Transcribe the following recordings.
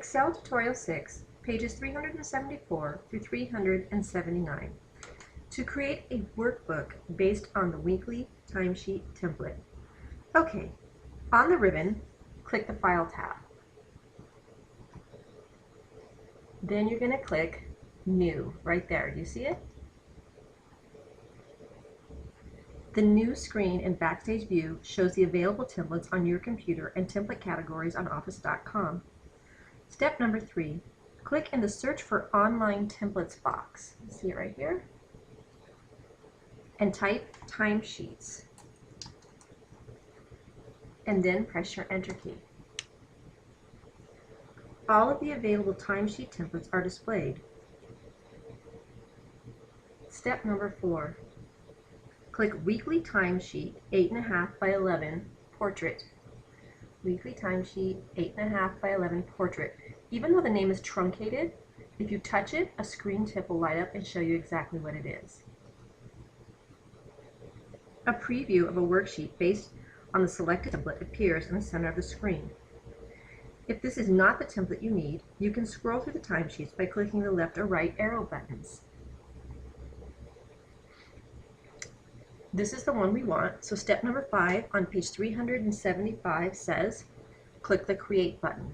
Excel Tutorial 6, pages 374 through 379. To create a workbook based on the weekly timesheet template. Okay, on the ribbon, click the File tab. Then you're going to click New right there. Do you see it? The new screen in Backstage View shows the available templates on your computer and template categories on Office.com. Step number 3, click in the Search for Online Templates box. See it right here? And type Timesheets. And then press your Enter key. All of the available timesheet templates are displayed. Step number 4, click Weekly Timesheet 8.5 by 11 Portrait. Weekly Timesheet 8.5 by 11 Portrait. Even though the name is truncated, if you touch it, a screen tip will light up and show you exactly what it is. A preview of a worksheet based on the selected template appears in the center of the screen. If this is not the template you need, you can scroll through the timesheets by clicking the left or right arrow buttons. This is the one we want, so step number 5 on page 375 says, click the Create button.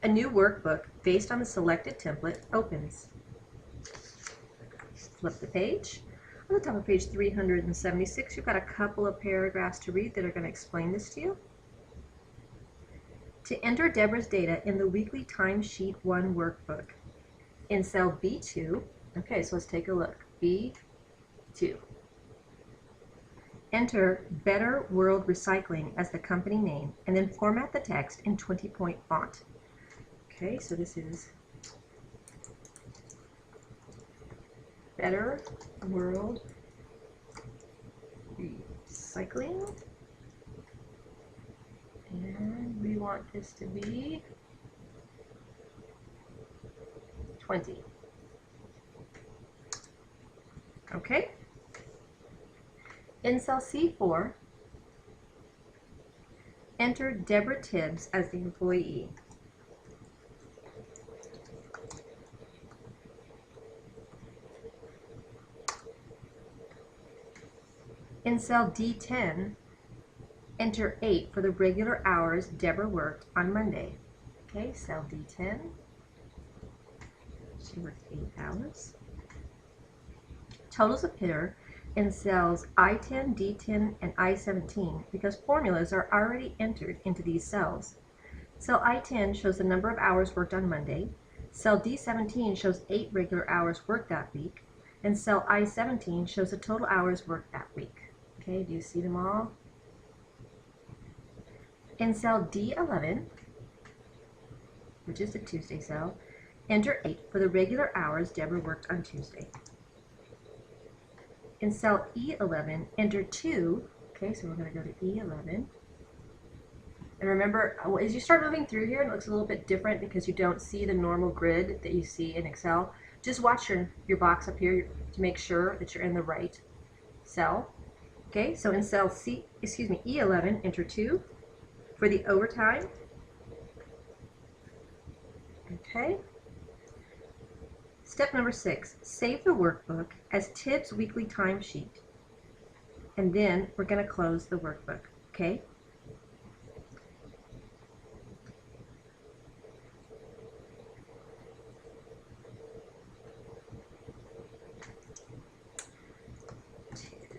A new workbook based on the selected template opens. Flip the page. On the top of page 376, you've got a couple of paragraphs to read that are going to explain this to you. To enter Deborah's data in the weekly timesheet 1 workbook, in cell B2, okay, so let's take a look. B2. Enter Better World Recycling as the company name, and then format the text in 20-point font. Okay, so this is Better World Recycling, and we want this to be 20. Okay. In cell C4, enter Deborah Tibbs as the employee. In cell D10, enter 8 for the regular hours Deborah worked on Monday. Okay, cell D10, she worked 8 hours. Totals appear in cells I10, D10, and I17 because formulas are already entered into these cells. Cell I10 shows the number of hours worked on Monday. Cell D17 shows 8 regular hours worked that week. And cell I17 shows the total hours worked that week. Okay, do you see them all? In cell D11, which is the Tuesday cell, enter 8 for the regular hours Deborah worked on Tuesday. In cell E11, enter 2. Okay, so we're going to go to E11. And remember, as you start moving through here, it looks a little bit different because you don't see the normal grid that you see in Excel. Just watch your box up here to make sure that you're in the right cell. Okay, so in cell E11, enter 2 for the overtime. Okay. Step number 6, save the workbook as Tibbs Weekly Timesheet. And then we're going to close the workbook, okay?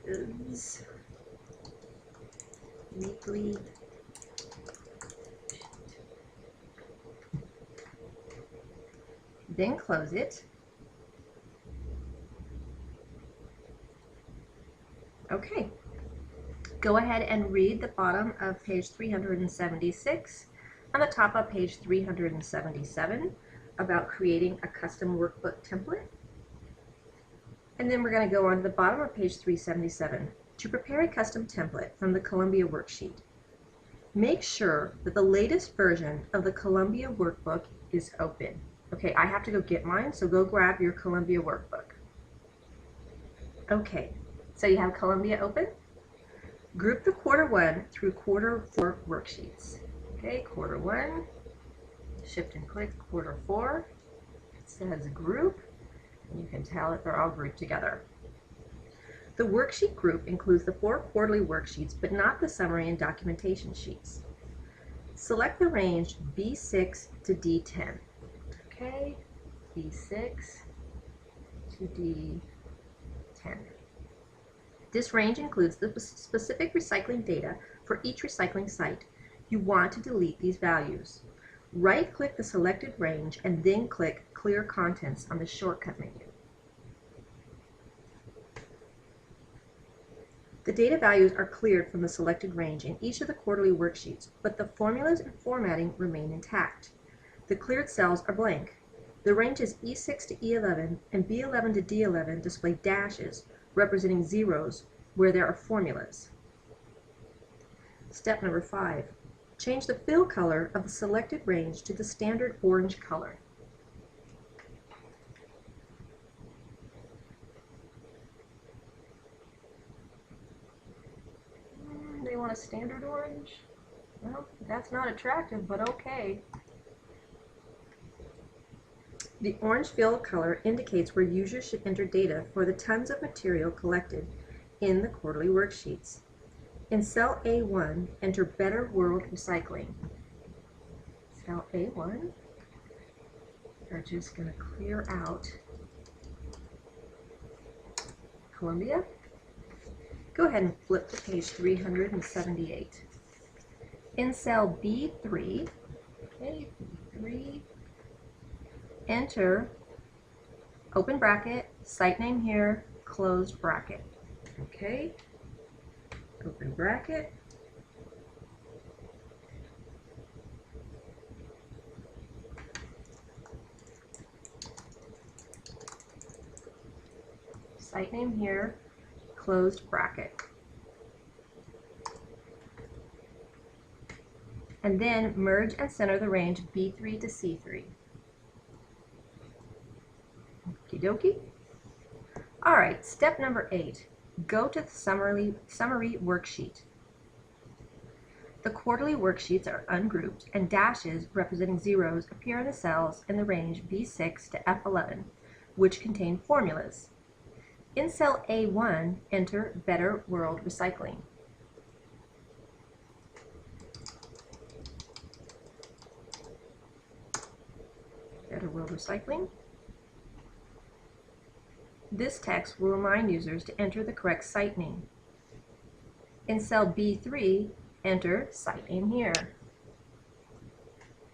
Tibbs Weekly. Then close it. Okay, go ahead and read the bottom of page 376 and the top of page 377 about creating a custom workbook template. And then we're going to go on to the bottom of page 377 to prepare a custom template from the Columbia worksheet. Make sure that the latest version of the Columbia workbook is open. Okay, I have to go get mine, so go grab your Columbia workbook. Okay. So you have Columbia open. Group the quarter 1 through quarter 4 worksheets. Okay, quarter 1 shift and click quarter 4. It says group, and you can tell that they're all grouped together. The worksheet group includes the 4 quarterly worksheets, but not the summary and documentation sheets. Select the range B6 to D10. Okay, B6 to D10. This range includes the specific recycling data for each recycling site. You want to delete these values. Right-click the selected range and then click Clear Contents on the shortcut menu. The data values are cleared from the selected range in each of the quarterly worksheets, but the formulas and formatting remain intact. The cleared cells are blank. The ranges E6 to E11 and B11 to D11 display dashes representing zeros where there are formulas. Step number 5. Change the fill color of the selected range to the standard orange color. They want a standard orange? Well, that's not attractive, but okay. The orange fill color indicates where users should enter data for the tons of material collected in the quarterly worksheets. In cell A1, enter Better World Recycling. Cell A1, we're just going to clear out Columbia. Go ahead and flip to page 378. In cell B3, okay, B3, enter open bracket, site name here, closed bracket. Okay, open bracket, site name here, closed bracket. And then merge and center the range B3 to C3. Okie dokie. All right, step number 8. Go to the summary worksheet. The quarterly worksheets are ungrouped and dashes representing zeros appear in the cells in the range B6 to F11, which contain formulas. In cell A1, enter Better World Recycling. Better World Recycling. This text will remind users to enter the correct site name. In cell B3, enter site name here.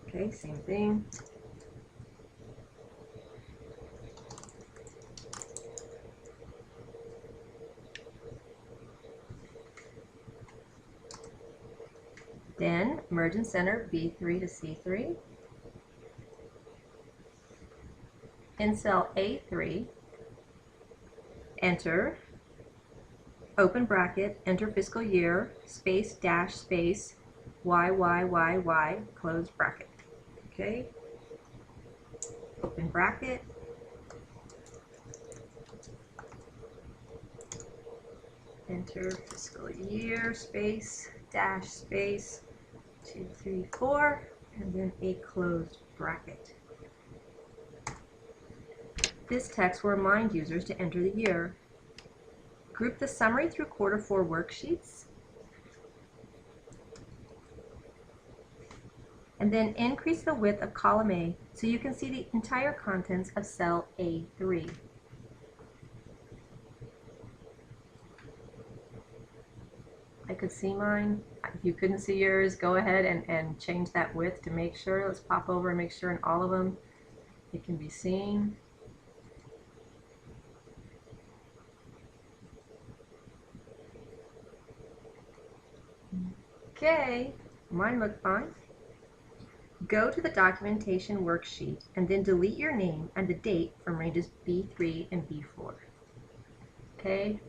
Okay, same thing. Then merge and center B3 to C3. In cell A3, enter open bracket, enter fiscal year, space, dash, space, YYYY, close bracket. Okay, open bracket, enter fiscal year, space, dash, space, 2, 3, 4, and then a closed bracket. This text will remind users to enter the year. Group the summary through quarter 4 worksheets, and then increase the width of column A so you can see the entire contents of cell A3. I could see mine. If you couldn't see yours, go ahead and change that width to make sure. Let's pop over and make sure in all of them it can be seen. Okay, mine looked fine. Go to the documentation worksheet and then delete your name and the date from ranges B3 and B4. Okay,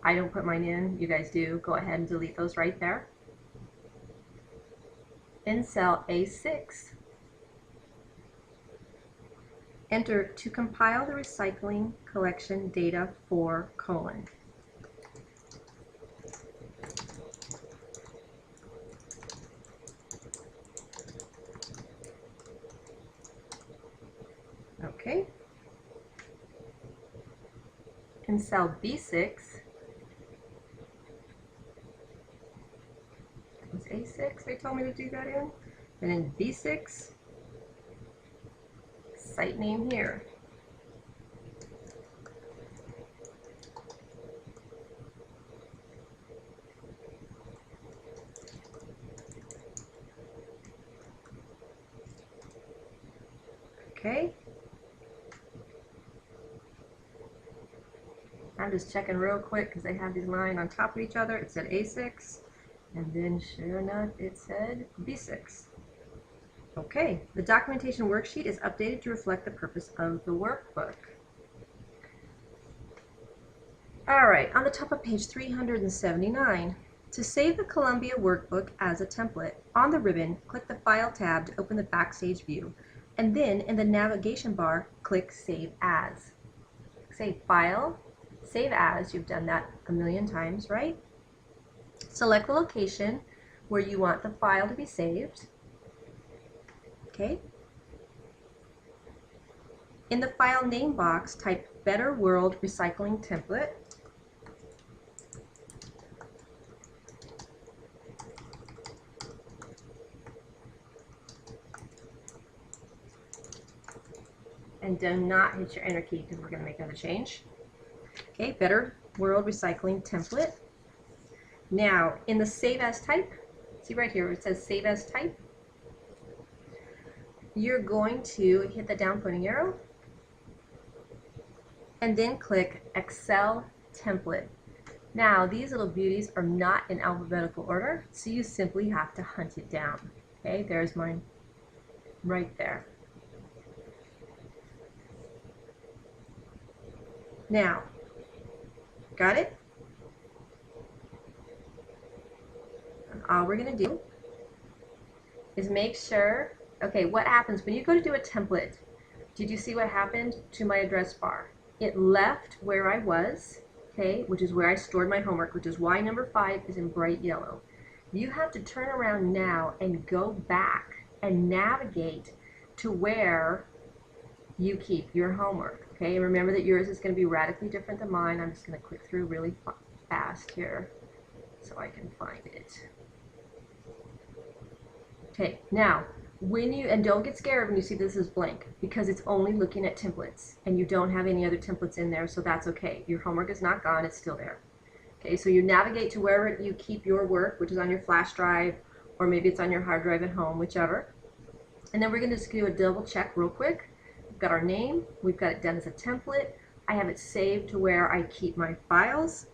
I don't put mine in, you guys do. Go ahead and delete those right there. In cell A6, enter to compile the recycling collection data for colon. Okay. In cell B6, it was A6 they told me to do that in. And in B6, site name here. Okay. I'm just checking real quick because they have these lines on top of each other. It said A6, and then sure enough, it said B6. Okay, the documentation worksheet is updated to reflect the purpose of the workbook. All right, on the top of page 379, to save the Columbia workbook as a template, on the ribbon, click the File tab to open the Backstage view, and then in the navigation bar, click Save As. Say File, Save As, you've done that a million times, right? Select the location where you want the file to be saved. Okay. In the file name box, type Better World Recycling Template. And do not hit your enter key because we're going to make another change. Okay, Better World Recycling Template. Now, in the Save As type, see right here where it says Save As type, you're going to hit the down pointing arrow and then click Excel Template. Now, these little beauties are not in alphabetical order, so you simply have to hunt it down. Okay, there's mine right there. Now, got it? And all we're going to do is make sure, okay, what happens when you go to do a template? Did you see what happened to my address bar? It left where I was, okay, which is where I stored my homework, which is why number 5 is in bright yellow. You have to turn around now and go back and navigate to where you keep your homework. Okay, and remember that yours is going to be radically different than mine. I'm just going to click through really fast here so I can find it. Okay, now when you, and don't get scared when you see this is blank, because it's only looking at templates and you don't have any other templates in there, so that's okay. Your homework is not gone, it's still there. Okay, so you navigate to wherever you keep your work, which is on your flash drive, or maybe it's on your hard drive at home, whichever. And then we're going to just do a double check real quick. We've got our name, we've got it done as a template, I have it saved to where I keep my files,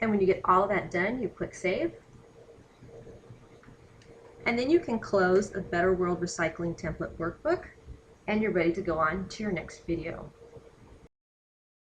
and when you get all of that done, you click Save. And then you can close the Better World Recycling Template workbook, and you're ready to go on to your next video.